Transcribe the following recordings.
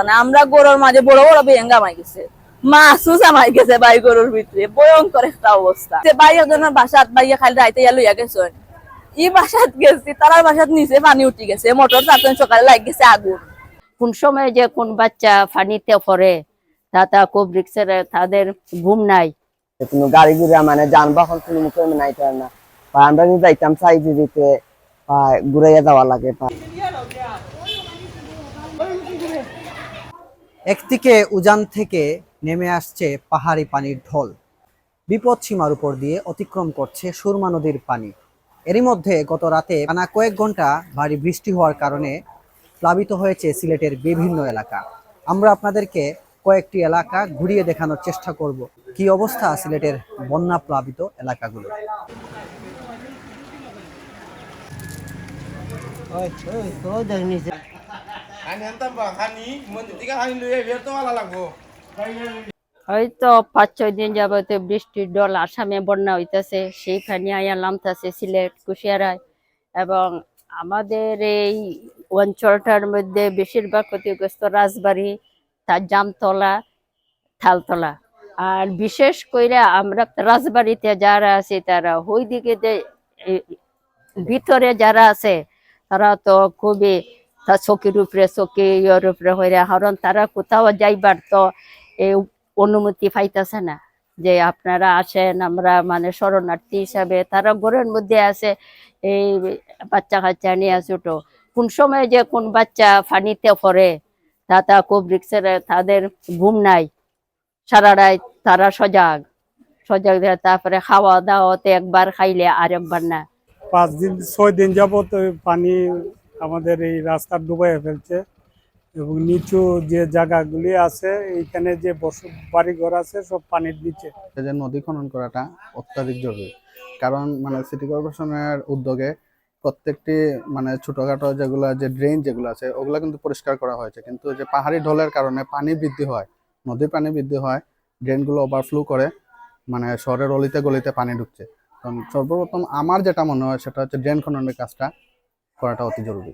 মানে আমরা গরুর মাঝে বড় বড় বেঙ্গা মাই গেছে, মাছও জামাই গেছে ভাই গরুর ভিতরে, ভয়ঙ্কর একটা অবস্থা। ভাই ওজনের বাসাত ভাইয়া খালি রাইতে লইয়া গেছে, ই বাসাত গেছি তারার বাসাত নিচে পানি উঠে গেছে, মোটর চারজন সকালে লাগ গেছে আগুন। কোন সময় যে কোন বাচ্চা পানিতে পড়ে তা খুব রিক্সের, তাদের ঘুম নাই। কোনো গাড়ি ঘুরা মানে যানবাহন কোনো মুখে নাই না, আমরা যদি যাইতাম সাইজে দিতে ঘুরাইয়া যাওয়া লাগে। একদিকে উজান থেকে নেমে আসছে পাহাড়ি পানির ঢল, বিপদ সীমার উপর দিয়ে অতিক্রম করছে সুরমা নদীর পানি। এরই মধ্যে গত রাতে টানা কয়েক ঘন্টা ভারী বৃষ্টি হওয়ার কারণে প্লাবিত হয়েছে সিলেটের বিভিন্ন এলাকা। আমরা আপনাদেরকে কয়েকটি এলাকা ঘুরিয়ে দেখানোর চেষ্টা করব কি অবস্থা সিলেটের বন্যা প্লাবিত এলাকাগুলো। হয়তো 5-6 দিন যাবতে বৃষ্টির ডল আসামে বন্যা হইতেছে, সেইখানে আয়া নামতেছে সিলেট কুশিয়ারায়, এবং আমাদের এই অঞ্চলটার মধ্যে বেশিরভাগ ক্ষতিগ্রস্ত রাজবাড়ী, তার জামতলা, থালতলা। আর বিশেষ করে আমরা রাজবাড়িতে যারা আছি তারা ওই দিকে ভিতরে যারা আছে তারা তো খুবই চকির উপরে চকি ইয়ের উপরে হয়ে, কারণ তারা কোথাও যাইবার তো এই অনুমতি পাইতেছে না যে আপনারা আসেন, আমরা মানে শরণার্থী হিসাবে। তারা ঘরের মধ্যে আছে, এই বাচ্চা কাচ্চা নিয়ে ছোট, কোন সময় যে কোন বাচ্চা পানিতে পড়ে তা খুব রিক্সের, তাদের ঘুম নাই, সারা রাত তারা সজাগ। তারপরে খাওয়া দাওয়াতে একবার খাইলে আর একবার না। 5-6 দিন যাবত পানি আমাদের এই রাস্তা ডুবাইয়া ফেলছে, এবং নিচু যে জায়গাগুলি আছে এইখানে যে বাড়ি ঘর আছে সব পানির নিচে। যে নদী খনন করাটা অত্যাধিক জরুরি, কারণ মানে সিটি কর্পোরেশনের উদ্যোগে প্রত্যেকটি মানে ছোটখাটো যেগুলো যে ড্রেন যেগুলো আছে ওগুলো কিন্তু পরিষ্কার করা হয়েছে, কিন্তু যে পাহাড়ি ঢলের কারণে পানি বৃদ্ধি হয়, নদীর পানি বৃদ্ধি হয়, ড্রেনগুলো ওভারফ্লো করে মানে শহরের অলিতে গলিতে পানি ঢুকছে। কারণ সর্বপ্রথম আমার যেটা মনে হয় সেটা হচ্ছে ড্রেন খননের কাজটা করাটা অতি জরুরি।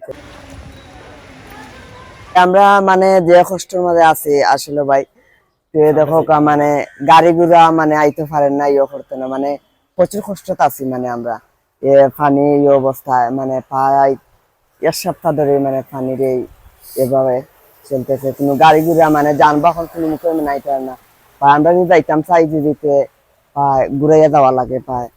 আমরা মানে যে কষ্টের মধ্যে আছি আসলে ভাই, দেখো মানে গাড়ি ঘোড়া মানে আইতে পারেন না, ইয়ে করতে না, মানে প্রচুর কষ্টতে আছি। মানে আমরা পানি এই অবস্থায় মানে প্রায় 1 সপ্তাহ ধরে মানে পানির এভাবে চলতেছে, কোনো গাড়ি ঘোড়া মানে যানবাহন কোনো মুখে নাই না, আমরা যদি যাইতাম সাইজে দিতে ঘুরাইয়া যাওয়া লাগে প্রায়।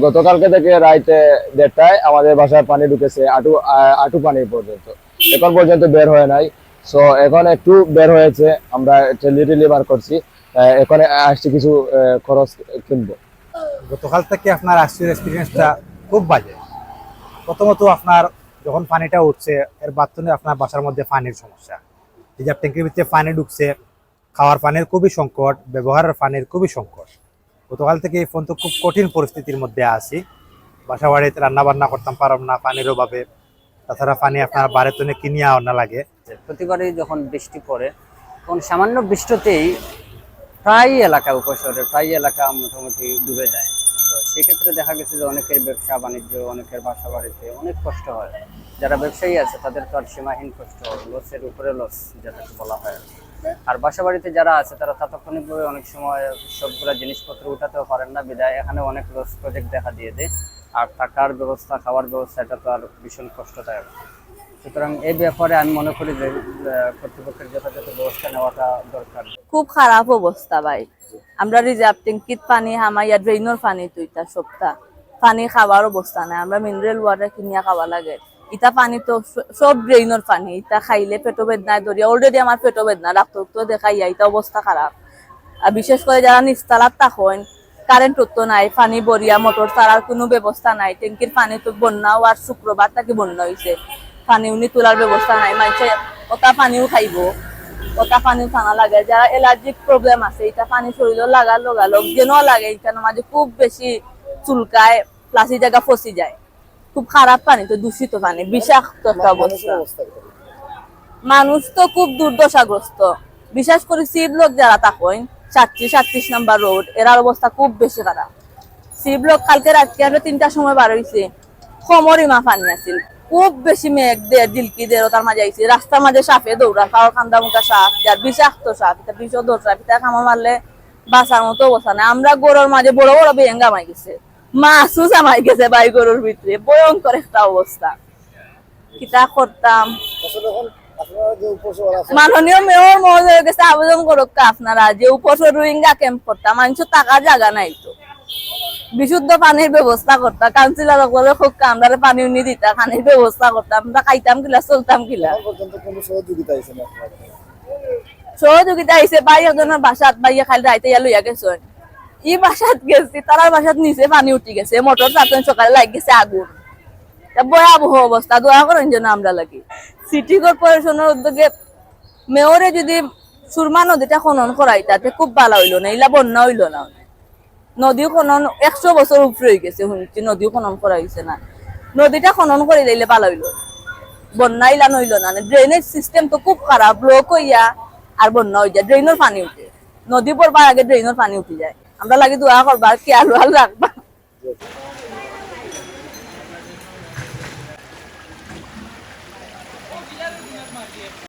গতকালকে থেকে রাইতে 1:30টায় আমাদের বাসায় পানি ঢুকেছে আটু পানি পর্যন্ত, এখন পর্যন্ত বের হয় নাই। সো এখন একটু বের হয়েছে, আমরা লিটারলি বার করছি, এখন আসছি কিছু খরচ কিনবো। গতকাল থেকে আপনার আসছে এক্সপিরিয়েন্সটা খুব বাজে। প্রথমত আপনার যখন পানিটা উঠছে এর বাথরুমে আপনার বাসার মধ্যে পানির সমস্যা, রিজার্ভ ট্যাঙ্কের ভিতরে পানি ঢুকছে, খাওয়ার পানির খুবই সংকট, ব্যবহারের পানির খুবই সংকট। গতকাল থেকে এই পর্যন্ত খুব কঠিন পরিস্থিতির মধ্যে আছি। বাসা বাড়িতে রান্না বান্না করতাম পারলাম না পানির অভাবে, তাছাড়া পানি আপনার বাড়িতে কিনিয়ে আনা লাগে। প্রতিবারই যখন বৃষ্টি পড়ে তখন সামান্য বৃষ্টিতেই প্রায় এলাকা, উপশহরের প্রায় এলাকা মোটামুটি ডুবে যায়। তো সেক্ষেত্রে দেখা গেছে যে অনেকের ব্যবসা বাণিজ্য, অনেকের বাসা বাড়িতে অনেক কষ্ট হয়। যারা ব্যবসায়ী আছে তাদের তো আর সীমাহীন কষ্ট হয়, লসের উপরে লস যেটাকে বলা হয়। আর বাসা বাড়িতে যারা আছে তারা তাৎক্ষণিকভাবে অনেক সময় সবগুলা জিনিসপত্র উঠাতেও পারেন না, বিদায় এখানে অনেক লস প্রজেক্ট দেখা দিয়ে দেয়। আর থাকার ব্যবস্থা, খাওয়ার ব্যবস্থা, এটা তো আর ভীষণ কষ্টদায়ক। সুতরাং এই ব্যাপারে আমি মনে করি যে কর্তৃপক্ষের যথাযথ ব্যবস্থা নেওয়াটা দরকার। খুব খারাপ অবস্থা ভাই, আমরা রিজার্ভ ট্যাঙ্কিত পানি হামাইয়া ড্রেইনের পানি তুইতা সপ্তাহ পানি খাওয়ার অবস্থা নাই, আমরা মিনারেল ওয়াটার কিনিয়া খাওয়া লাগে। ইটা পানি তো সব ড্রেইনের পানি, ইটা খাইলে পেটো বেদনায় ধরিয়া, অলরেডি আমার পেটো বেদনা, ডাক্তার তো দেখাইয়া, ইটা অবস্থা খারাপ। আর বিশেষ করে যারা নিচতলার থাকেন, কারেন্ট তো নাই, পানি বরিয়া মোটর ছাড়ার কোনো ব্যবস্থা নাই, ট্যাঙ্কির পানি তো বন্যাও আর শুক্রবার থেকে বন্যা হয়েছে, পানি উনি তোলার ব্যবস্থা নাই, মানুষে ওটা পানিও খাইব, ওটা পানিও টানা লাগে। যারা অ্যালার্জিক প্রবলেম আছে, এটা পানি শরীরে লাগার লগালগ যেন লাগে, এটার মাঝে খুব বেশি চুলকায়, প্লাসি জায়গা ফসি যায়। খুব খারাপ পানি, তো দূষিত পানি, বিষাক্ত একটা অবস্থা। মানুষ তো খুব দুর্দশাগ্রস্ত, বিশেষ করে সি ব্লক যারা থাকেন 37 নম্বর রোড, এর অবস্থা খুব বেশি খারাপ। সি ব্লক কালকে রাত্রে আমরা 3টার সময় বার হয়েছে, কমরিমা পানি আছিল, খুব বেশি মেঘ দিয়ে দিলকি দিয়ে তার মাঝে আইছে, রাস্তার মাঝে সাপে দৌড়া, পাওয়ার কান্দা মুখা সাপ, যার বিষাক্ত সাপ, এটা বিষ দৌড়া, এটা কামড় মারলে বাঁচার মতো অবস্থা নাই। আমরা গরুর মাঝে বড় বড় বেঙ্গা মাই গেছে, মাছও জামাই গেছে ভাই গরুর ভিতরে, ভয়ঙ্কর একটা অবস্থা। কিতা করতাম, মাননীয় মেয়র মহোদয়ের কাছে আবেদন করুক আপনারা যে উপসর রোহিঙ্গা ক্যাম্প করতাম, মানুষের টাকা জায়গা নাই তো, বিশুদ্ধ পানির ব্যবস্থা করতাম, কাউন্সিলর করে হোক আমরা পানি উনি দিতা, পানির ব্যবস্থা করতাম, আমরা খাইতাম কিলা, চলতাম কিলা। সহযোগিতা আইসে ভাই একজনের বাসাত, ভাইয়া খালি রাইতে ইয়া লইয়া গেছেন, ই বাসাত গেছি, তার বাসাত নিচে পানি উঠি গেছে, মোটর চাতন সকালে লাগ গেছে আগুন, ভয়াবহ অবস্থা। দোয়া করেন যেন আমরা লাগি। সিটি কর্পোরেশনের উদ্যোগে মেয়রে যদি সুরমা নদীটা খনন করাই তাতে খুব ভালো হইলো না, ইলা বন্যা হইলো না। নদী খনন 100 বছর উপরে হয়ে গেছে, শুনছি নদী খনন করা হয়েছে না, নদীটা খনন করে দিলে ভালো হইলো, বন্যা ইলা নইলো না। ড্রেনেজ সিস্টেম তো খুব খারাপ, ব্লক হইয়া আর বন্যা হয়ে যায়, ড্রেনের পানি উঠে, নদী পড়বার আগে ড্রেনের পানি উঠে যায়। আমরা লাগি দোয়া করবার, খেয়াল রাখবা।